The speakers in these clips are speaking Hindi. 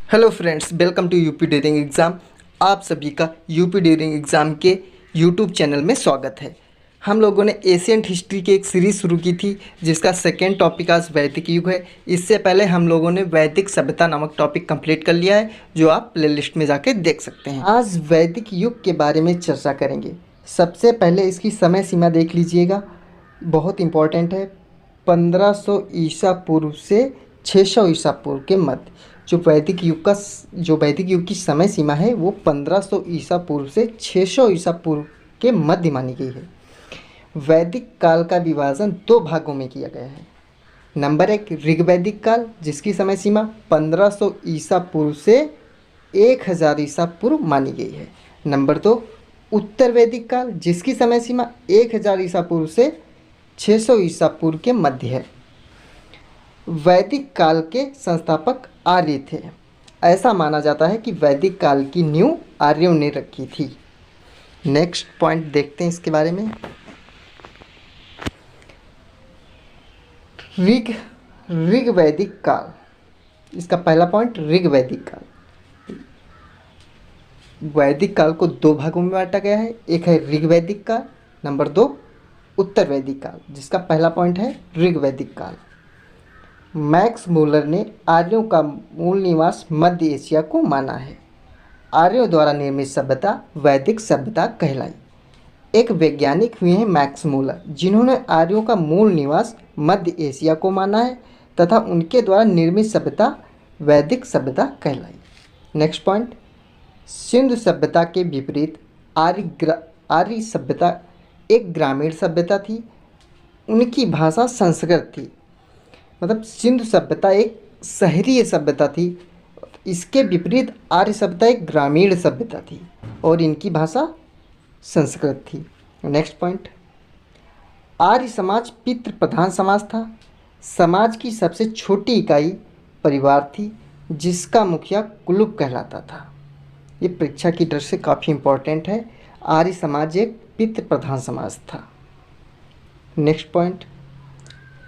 Hello friends, welcome to UP during exam. आप सभी का यूपी ड्यूरिंग एग्ज़ाम के यूट्यूब चैनल में स्वागत है। हम लोगों ने एशियंट हिस्ट्री की एक सीरीज़ शुरू की थी जिसका सेकेंड टॉपिक आज वैदिक युग है। इससे पहले हम लोगों ने वैदिक सभ्यता नामक टॉपिक कंप्लीट कर लिया है, जो आप प्लेलिस्ट में जाके देख सकते हैं। आज वैदिक युग के बारे में चर्चा करेंगे। सबसे पहले इसकी समय सीमा देख लीजिएगा, बहुत इंपॉर्टेंट है। 1500 ईसा पूर्व से 600 ईसा पूर्व के मध्य जो वैदिक युग की समय सीमा है वो 1500 ईसा पूर्व से 600 ईसा पूर्व के मध्य मानी गई है। वैदिक काल का विभाजन दो भागों में किया गया है। नंबर 1 ऋग्वैदिक काल, जिसकी समय सीमा 1500 ईसा पूर्व से 1000 ईसा पूर्व मानी गई है। नंबर 2 उत्तर वैदिक काल, जिसकी समय सीमा 1000 ईसा पूर्व से 600 ईसा पूर्व के मध्य है। वैदिक काल के संस्थापक आर्य थे। ऐसा माना जाता है कि वैदिक काल की नींव आर्यों ने रखी थी। नेक्स्ट पॉइंट देखते हैं इसके बारे में। ऋग्वैदिक काल, इसका पहला पॉइंट ऋग्वैदिक काल। वैदिक काल को दो भागों में बांटा गया है, एक है ऋग्वैदिक काल, नंबर 2 उत्तर वैदिक काल, जिसका पहला पॉइंट है ऋग्वैदिक काल। मैक्स मूलर ने आर्यों का मूल निवास मध्य एशिया को माना है। आर्यों द्वारा निर्मित सभ्यता वैदिक सभ्यता कहलाई। एक वैज्ञानिक हुए हैं मैक्स मूलर, जिन्होंने आर्यों का मूल निवास मध्य एशिया को माना है तथा उनके द्वारा निर्मित सभ्यता वैदिक सभ्यता कहलाई। नेक्स्ट पॉइंट, सिंधु सभ्यता के विपरीत आर्य सभ्यता एक ग्रामीण सभ्यता थी। उनकी भाषा संस्कृत थी। मतलब सिंधु सभ्यता एक शहरीय सभ्यता थी। इसके विपरीत आर्य सभ्यता एक ग्रामीण सभ्यता थी और इनकी भाषा संस्कृत थी। नेक्स्ट पॉइंट, आर्य समाज पितृ प्रधान समाज था। समाज की सबसे छोटी इकाई परिवार थी, जिसका मुखिया कुलुप कहलाता था। ये परीक्षा की दृष्टि से काफ़ी इम्पोर्टेंट है। आर्य समाज एक पितृ प्रधान समाज था। नेक्स्ट पॉइंट,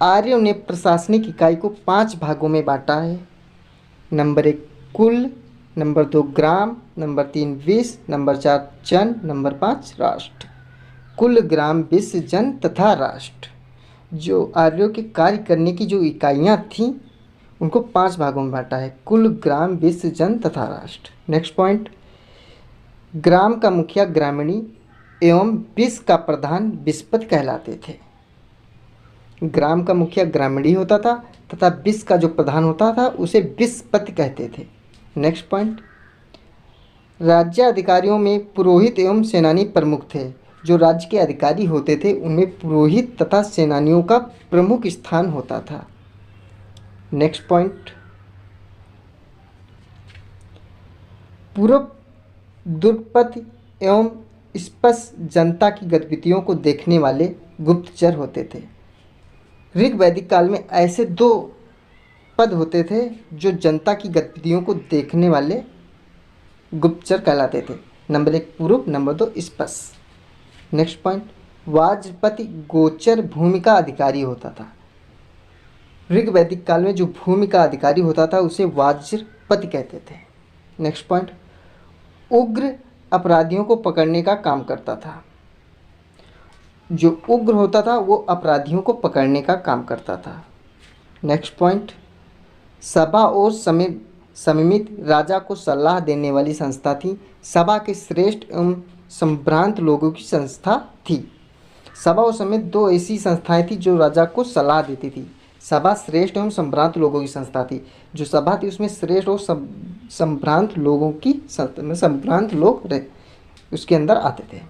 आर्यों ने प्रशासनिक इकाई को 5 भागों में बांटा है। नंबर 1 कुल, नंबर 2 ग्राम, नंबर 3 विश्व, नंबर 4 जन, नंबर 5 राष्ट्र। कुल, ग्राम, विश्व, जन तथा राष्ट्र, जो आर्यों के कार्य करने की जो इकाइयाँ थीं उनको 5 भागों में बांटा है। कुल, ग्राम, विश्व, जन तथा राष्ट्र। नेक्स्ट पॉइंट, ग्राम का मुखिया ग्रामीणी एवं विश्व का प्रधान विश्वपति कहलाते थे। ग्राम का मुखिया ग्रामीणी होता था तथा विश्व का जो प्रधान होता था उसे विश्वपति कहते थे। नेक्स्ट पॉइंट, राज्य अधिकारियों में पुरोहित एवं सेनानी प्रमुख थे। जो राज्य के अधिकारी होते थे उनमें पुरोहित तथा सेनानियों का प्रमुख स्थान होता था। नेक्स्ट पॉइंट, पूर्व दूरपथ एवं स्पष्ट जनता की गतिविधियों को देखने वाले गुप्तचर होते थे। ऋग्वैदिक काल में ऐसे 2 पद होते थे जो जनता की गतिविधियों को देखने वाले गुप्तचर कहलाते थे। नंबर 1 पूर्व, नंबर 2 स्पष्ट। नेक्स्ट पॉइंट, वाजपति गोचर भूमि का अधिकारी होता था। ऋग्वैदिक काल में जो भूमि का अधिकारी होता था उसे वाजपति कहते थे। नेक्स्ट पॉइंट, उग्र अपराधियों को पकड़ने का काम करता था। जो उग्र होता था वो अपराधियों को पकड़ने का काम करता था। नेक्स्ट पॉइंट, सभा और समिमित राजा को सलाह देने वाली संस्था थी। सभा के श्रेष्ठ एवं संभ्रांत लोगों की संस्था थी। सभा और समिति 2 ऐसी संस्थाएं थी जो राजा को सलाह देती थी। सभा श्रेष्ठ एवं संभ्रांत लोगों की संस्था थी। जो सभा थी उसमें श्रेष्ठ और संभ्रांत लोगों की संभ्रांत लोग उसके अंदर आते थे।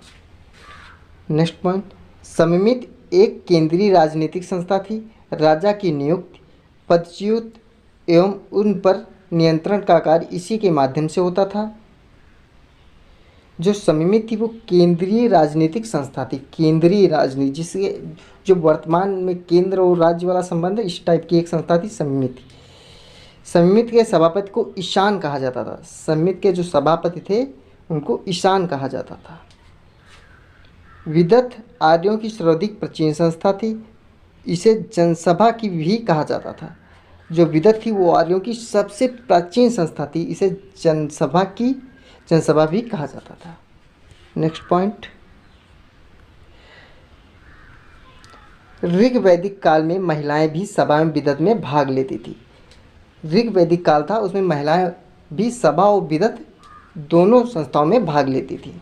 नेक्स्ट पॉइंट, समिति एक केंद्रीय राजनीतिक संस्था थी। राजा की नियुक्ति, पदच्युत एवं उन पर नियंत्रण का कार्य इसी के माध्यम से होता था। जो समिति थी वो केंद्रीय राजनीतिक संस्था थी। केंद्रीय राजनीति, जिसके जो वर्तमान में केंद्र और राज्य वाला संबंध है, इस टाइप की एक संस्था थी समिति। समिति के सभापति को ईशान कहा जाता था। समिति के जो सभापति थे उनको ईशान कहा जाता था। विदथ आर्यों की सर्वाधिक प्राचीन संस्था थी। इसे जनसभा की भी कहा जाता था। जो विदत थी वो आर्यों की सबसे प्राचीन संस्था थी। इसे जनसभा भी कहा जाता था। नेक्स्ट पॉइंट, ऋग वैदिक काल में महिलाएं भी सभा में विदत में भाग लेती थी। ऋग वैदिक काल था, उसमें महिलाएं भी सभा और विदत दोनों संस्थाओं में भाग लेती थी।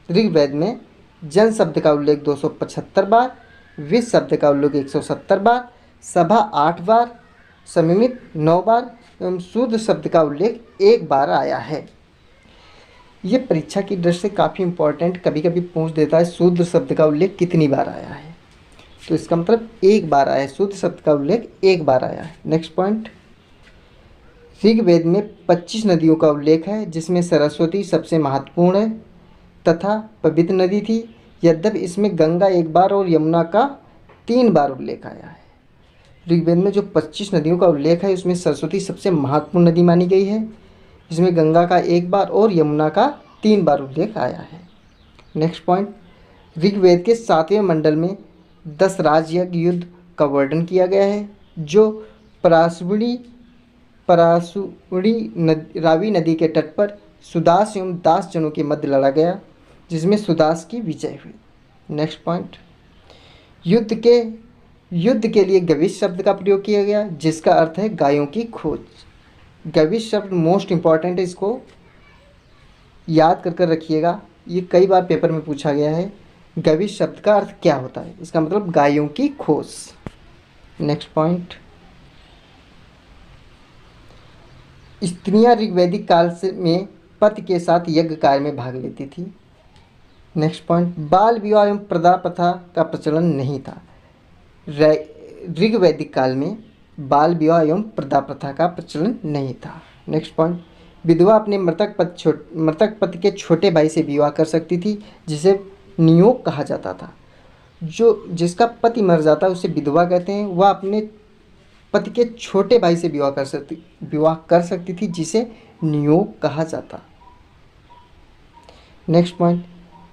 ऋग्वेद में जन शब्द का उल्लेख 275 बार, विद शब्द का उल्लेख 170 बार, सभा 8 बार, समिमित 9 बार एवं शूद्र शब्द का उल्लेख 1 बार आया है। ये परीक्षा की दृष्टि से काफ़ी इंपॉर्टेंट कभी कभी पूछ देता है, शूद्र शब्द का उल्लेख कितनी बार आया है, तो इसका मतलब 1 बार आया है। शूद्र शब्द का उल्लेख 1 बार आया है। नेक्स्ट पॉइंट, ऋग्वेद में 25 नदियों का उल्लेख है, जिसमें सरस्वती सबसे महत्वपूर्ण है तथा पवित्र नदी थी। यद्यपि इसमें गंगा 1 बार और यमुना का 3 बार उल्लेख आया है। ऋग्वेद में जो 25 नदियों का उल्लेख है उसमें सरस्वती सबसे महत्वपूर्ण नदी मानी गई है, जिसमें गंगा का 1 बार और यमुना का 3 बार उल्लेख आया है। नेक्स्ट पॉइंट, ऋग्वेद के 7वें मंडल में 10 राजयज्ञ युद्ध का वर्णन किया गया है, जो रावी नदी के तट पर सुदास एवं दास जनों के मध्य लड़ा गया, जिसमें सुदास की विजय हुई। नेक्स्ट पॉइंट, युद्ध के लिए गविश शब्द का प्रयोग किया गया, जिसका अर्थ है गायों की खोज। गविश शब्द मोस्ट इंपॉर्टेंट है, इसको याद कर रखिएगा, ये कई बार पेपर में पूछा गया है। गविश शब्द का अर्थ क्या होता है, इसका मतलब गायों की खोज। नेक्स्ट पॉइंट, स्त्रियां ऋग्वैदिक काल में पति के साथ यज्ञ कार्य में भाग लेती थी। नेक्स्ट पॉइंट, बाल विवाह एवं प्रदा प्रथा का प्रचलन नहीं था। ऋग्वैदिक काल में बाल विवाह एवं प्रदा प्रथा का प्रचलन नहीं था। नेक्स्ट पॉइंट, विधवा अपने मृतक पति के छोटे भाई से विवाह कर सकती थी, जिसे नियोग कहा जाता था। जिसका पति मर जाता है उसे विधवा कहते हैं। वह अपने पति के छोटे भाई से विवाह कर सकती थी, जिसे नियोग कहा जाता। नेक्स्ट पॉइंट,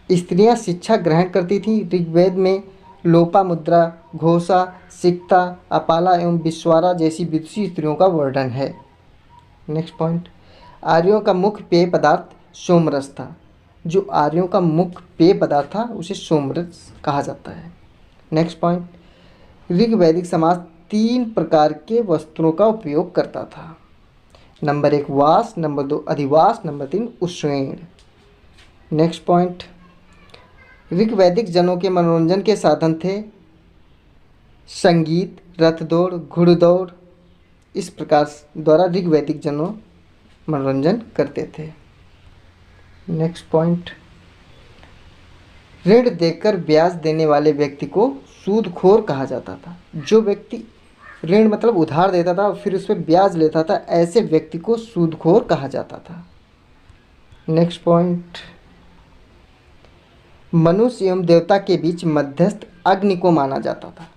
स्त्रियां शिक्षा ग्रहण करती थीं। ऋग्वेद में लोपामुद्रा, घोषा, सिक्ता, अपाला एवं विश्वारा जैसी विदुषी स्त्रियों का वर्णन है। नेक्स्ट पॉइंट, आर्यों का मुख्य पेय पदार्थ सोमरस था। जो आर्यों का मुख्य पेय पदार्थ था उसे सोमरस कहा जाता है। नेक्स्ट पॉइंट, ऋग्वैदिक समाज 3 प्रकार के वस्त्रों का उपयोग करता था। नंबर 1 वास, नंबर 2 अधिवास, नंबर 3 उष्णेण। नेक्स्ट पॉइंट, ऋग्वैदिक जनों के मनोरंजन के साधन थे संगीत, रथ दौड़, घुड़दौड़। इस प्रकार द्वारा ऋग्वैदिक जनों मनोरंजन करते थे। नेक्स्ट पॉइंट, ऋण देकर ब्याज देने वाले व्यक्ति को सूदखोर कहा जाता था। जो व्यक्ति ऋण मतलब उधार देता था और फिर उस पर ब्याज लेता था, ऐसे व्यक्ति को सूदखोर कहा जाता था। नेक्स्ट पॉइंट, मनुष्य एवं देवता के बीच मध्यस्थ अग्नि को माना जाता था।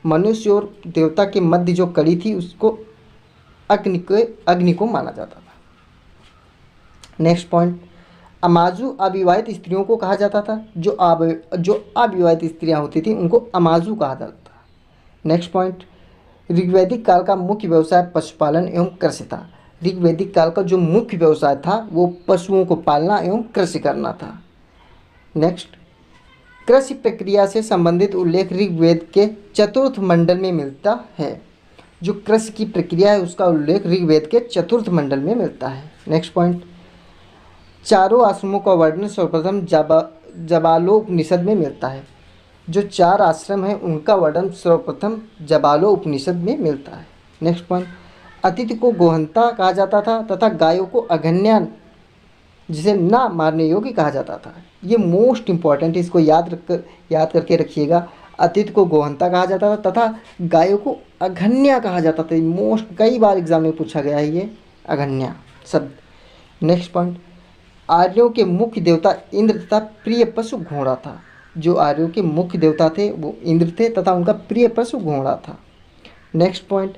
मनुष्य और देवता के मध्य जो कड़ी थी उसको अग्नि को माना जाता था। नेक्स्ट पॉइंट, अमाजु अविवाहित स्त्रियों को कहा जाता था। जो अविवाहित स्त्रियां होती थी उनको अमाजु कहा जाता था। नेक्स्ट पॉइंट, ऋग्वैदिक काल का मुख्य व्यवसाय पशुपालन एवं कृषि था। ऋग्वैदिक काल का जो मुख्य व्यवसाय था वो पशुओं को पालना एवं कृषि करना था। नेक्स्ट, कृषि प्रक्रिया से संबंधित उल्लेख ऋग्वेद के 4th मंडल में मिलता है। जो कृषि की प्रक्रिया है उसका उल्लेख ऋग्वेद के 4th मंडल में मिलता है। नेक्स्ट पॉइंट, चारों आश्रमों का वर्णन सर्वप्रथम जबालोपनिषद में मिलता है। जो 4 आश्रम हैं उनका वर्णन सर्वप्रथम जबालोपनिषद में मिलता है। नेक्स्ट पॉइंट, अतिथि को गोहंता कहा जाता था तथा गायों को अघन्या, जिसे ना मारने योग्य कहा जाता था। ये मोस्ट इंपॉर्टेंट है, इसको याद करके रखिएगा। अतिथि को गोहंता कहा जाता था तथा गायों को अघन्या कहा जाता था। मोस्ट कई बार एग्जाम में पूछा गया है ये अघन्या शब्द। नेक्स्ट पॉइंट, आर्यों के मुख्य देवता इंद्र तथा प्रिय पशु घोड़ा था। जो आर्यों के मुख्य देवता थे वो इंद्र थे तथा उनका प्रिय पशु घोड़ा था। नेक्स्ट पॉइंट,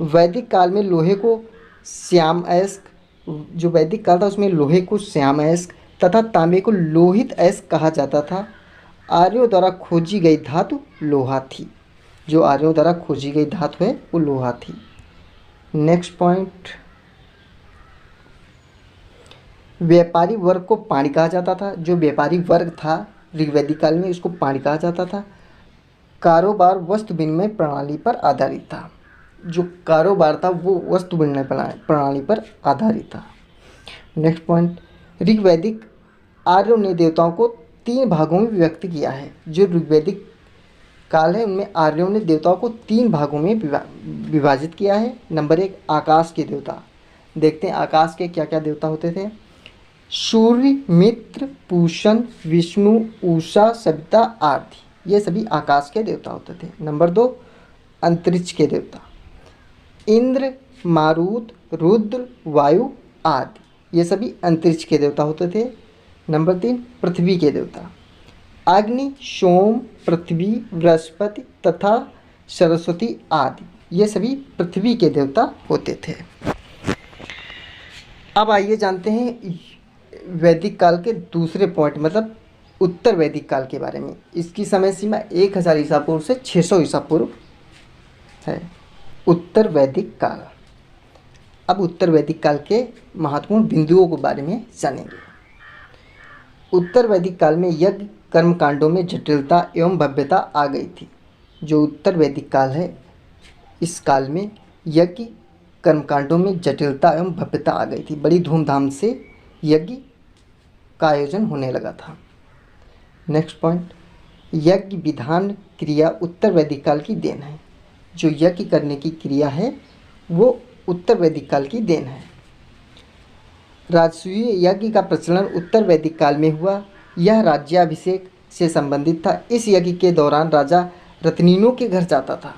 वैदिक काल में लोहे को श्याम अयस्क, जो वैदिक काल था उसमें लोहे को श्याम अयस्क तथा तांबे को लोहित अयस्क कहा जाता था। आर्यों द्वारा खोजी गई धातु लोहा थी। जो आर्यों द्वारा खोजी गई धातु है वो लोहा थी। नेक्स्ट पॉइंट, व्यापारी वर्ग को पाणी कहा जाता था। जो व्यापारी वर्ग था ऋग्वैदिक काल में, उसको पाणी कहा जाता था। कारोबार वस्तु विनिमय प्रणाली पर आधारित था। जो कारोबार था वो वस्तु विनिमय प्रणाली पर आधारित था। नेक्स्ट पॉइंट, ऋग्वैदिक आर्यों ने देवताओं को 3 भागों में व्यक्त किया है। जो ऋग्वैदिक काल है उनमें आर्यों ने देवताओं को 3 भागों में विभाजित किया है। नंबर 1, आकाश के देवता। देखते हैं आकाश के क्या क्या देवता होते थे। सूर्य, मित्र, पूषण, विष्णु, उषा, सविता आदि, ये सभी आकाश के देवता होते थे। नंबर 2, अंतरिक्ष के देवता। इंद्र, मारुत, रुद्र, वायु आदि, ये सभी अंतरिक्ष के देवता होते थे। नंबर 3, पृथ्वी के देवता। अग्नि, सोम, पृथ्वी, बृहस्पति तथा सरस्वती आदि, ये सभी पृथ्वी के देवता होते थे। अब आइए जानते हैं वैदिक काल के दूसरे पॉइंट, मतलब उत्तर वैदिक काल के बारे में। इसकी समय सीमा 1000 ईसा पूर्व से 600 ईसा पूर्व है। उत्तर वैदिक काल। अब उत्तर वैदिक काल के महत्वपूर्ण बिंदुओं के बारे में जानेंगे। उत्तर वैदिक काल में यज्ञ कर्मकांडों में जटिलता एवं भव्यता आ गई थी। जो उत्तर वैदिक काल है, इस काल में यज्ञ कर्मकांडों में जटिलता एवं भव्यता आ गई थी। बड़ी धूमधाम से यज्ञ का आयोजन होने लगा था। नेक्स्ट पॉइंट, यज्ञ विधान क्रिया उत्तर वैदिक काल की देन है। जो यज्ञ करने की क्रिया है वो उत्तर वैदिक काल की देन है। राजसूय यज्ञ का प्रचलन उत्तर वैदिक काल में हुआ। यह राज्याभिषेक से संबंधित था। इस यज्ञ के दौरान राजा रत्निनों के घर जाता था।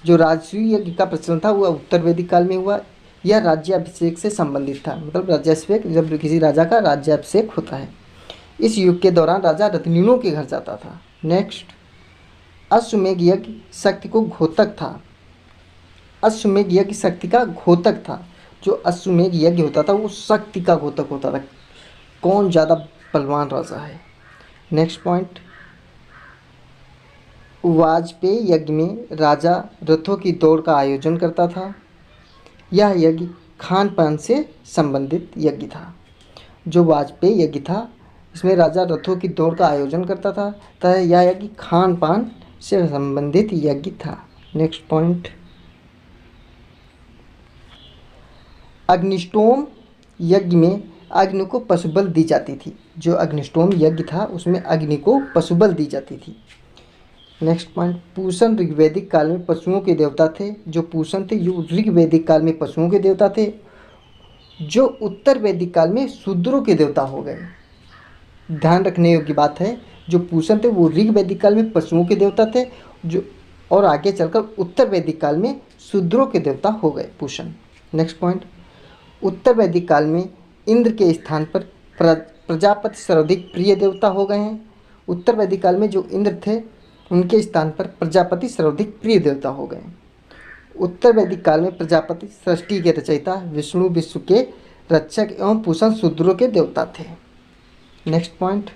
जो राजसूय यज्ञ का प्रचलन था वह उत्तर वैदिक काल में हुआ। यह राज्याभिषेक से संबंधित था, मतलब राज्याभिषेक, जब किसी राजा का राज्याभिषेक होता है। इस युग के दौरान राजा रत्निनों के घर जाता था। नेक्स्ट, अश्वमेध यज्ञ शक्ति को घोतक था। अश्वमेध यज्ञ शक्ति का घोतक था। जो अश्वमेध यज्ञ होता था वो शक्ति का घोतक होता था, कौन ज़्यादा बलवान राजा है। नेक्स्ट पॉइंट, वाजपेयी यज्ञ में राजा रथों की दौड़ का आयोजन करता था। यह यज्ञ खान पान से संबंधित यज्ञ था। जो वाजपेयी यज्ञ था इसमें राजा रथों की दौड़ का आयोजन करता था, तथा यह यज्ञ खान पान से संबंधित यज्ञ था। नेक्स्ट पॉइंट, अग्निष्टोम यज्ञ में अग्नि को पशुबल दी जाती थी। जो अग्निष्टोम यज्ञ था उसमें अग्नि को पशुबल दी जाती थी। नेक्स्ट पॉइंट, पूषण ऋग्वैदिक काल में पशुओं के देवता थे। जो पूषण थे ये ऋग्वैदिक काल में पशुओं के देवता थे, जो उत्तर वैदिक काल में शूद्रों के देवता हो गए। ध्यान रखने योग्य बात है, जो पूषण थे वो ऋग्वैदिक काल में पशुओं के देवता थे, जो और आगे चलकर उत्तर वैदिक काल में शूद्रों के देवता हो गए पूषण। नेक्स्ट पॉइंट, उत्तर वैदिक काल में इंद्र के स्थान पर प्रजापति सर्वाधिक प्रिय देवता हो गए हैं। उत्तर वैदिक काल में जो इंद्र थे उनके स्थान पर प्रजापति सर्वाधिक प्रिय देवता हो गए। उत्तर वैदिक काल में प्रजापति सृष्टि के रचयिता, विष्णु विश्व के रक्षक एवं पूषण शूद्रों के देवता थे। नेक्स्ट पॉइंट,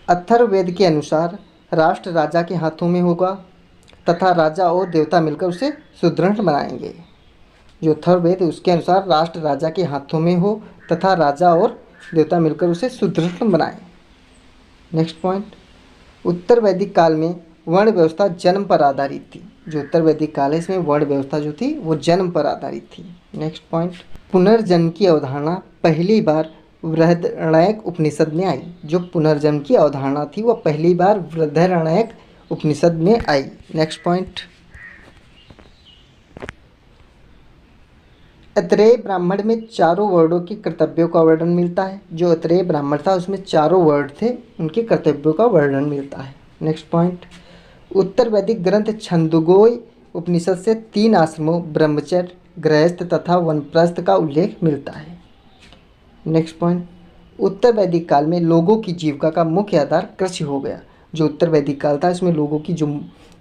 अथर्ववेद के अनुसार राष्ट्र राजा के हाथों में होगा तथा राजा और देवता मिलकर उसे सुदृढ़ बनाएंगे। जो अथर्ववेद है उसके अनुसार राष्ट्र राजा के हाथों में हो तथा राजा और देवता मिलकर उसे सुदृढ़ बनाएं। नेक्स्ट पॉइंट, उत्तर वैदिक काल में वर्ण व्यवस्था जन्म पर आधारित थी। जो उत्तर वैदिक काल है इसमें वर्ण व्यवस्था जो थी वो जन्म पर आधारित थी। नेक्स्ट पॉइंट, पुनर्जन्म की अवधारणा पहली बार बृहदारण्यक उपनिषद में आई। जो पुनर्जन्म की अवधारणा थी वह पहली बार बृहदारण्यक उपनिषद में आई। नेक्स्ट पॉइंट, अत्रेय ब्राह्मण में चारों वर्णों के कर्तव्यों का वर्णन मिलता है। जो अत्रेय ब्राह्मण था उसमें चारों वर्ण थे, उनके कर्तव्यों का वर्णन मिलता है। नेक्स्ट पॉइंट, उत्तर वैदिक ग्रंथ छंदोग्य उपनिषद से 3 आश्रमों ब्रह्मचर्य, गृहस्थ तथा वनप्रस्थ का उल्लेख मिलता है। नेक्स्ट पॉइंट, उत्तर वैदिक काल में लोगों की जीविका का मुख्य आधार कृषि हो गया। जो उत्तर वैदिक काल था इसमें लोगों की जो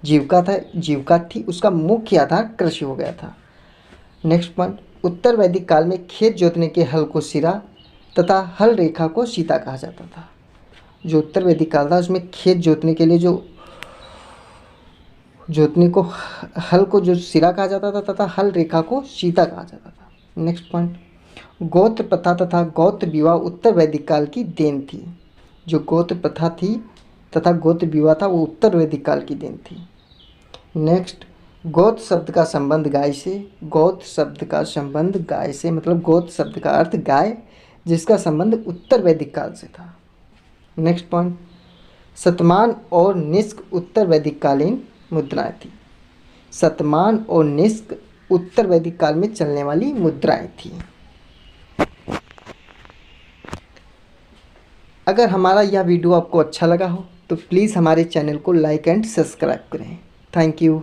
जीविका थी उसका मुख्य आधार कृषि हो गया था। नेक्स्ट पॉइंट, उत्तर वैदिक काल में खेत जोतने के हल को सिरा तथा हल रेखा को सीता कहा जाता था। जो उत्तर वैदिक काल था उसमें खेत जोतने के लिए जो जोतनी को हल को जो सिरा कहा जाता था तथा हल रेखा को सीता कहा जाता था। नेक्स्ट पॉइंट, गोत्र प्रथा तथा गोत्र विवाह उत्तर वैदिक काल की देन थी। जो गोत्र प्रथा थी तथा गोत्र विवाह था वो उत्तर वैदिक काल की देन थी। नेक्स्ट, गोत्र शब्द का संबंध गाय से। गोत्र शब्द का संबंध गाय से मतलब गोत्र शब्द का अर्थ गाय, जिसका संबंध उत्तर वैदिक काल से था। नेक्स्ट पॉइंट, शतमान और निष्क उत्तर वैदिक कालीन मुद्राएं थी। शतमान और निष्क उत्तर वैदिक काल में चलने वाली मुद्राएं थी। अगर हमारा यह वीडियो आपको अच्छा लगा हो तो प्लीज़ हमारे चैनल को लाइक एंड सब्सक्राइब करें। Thank you.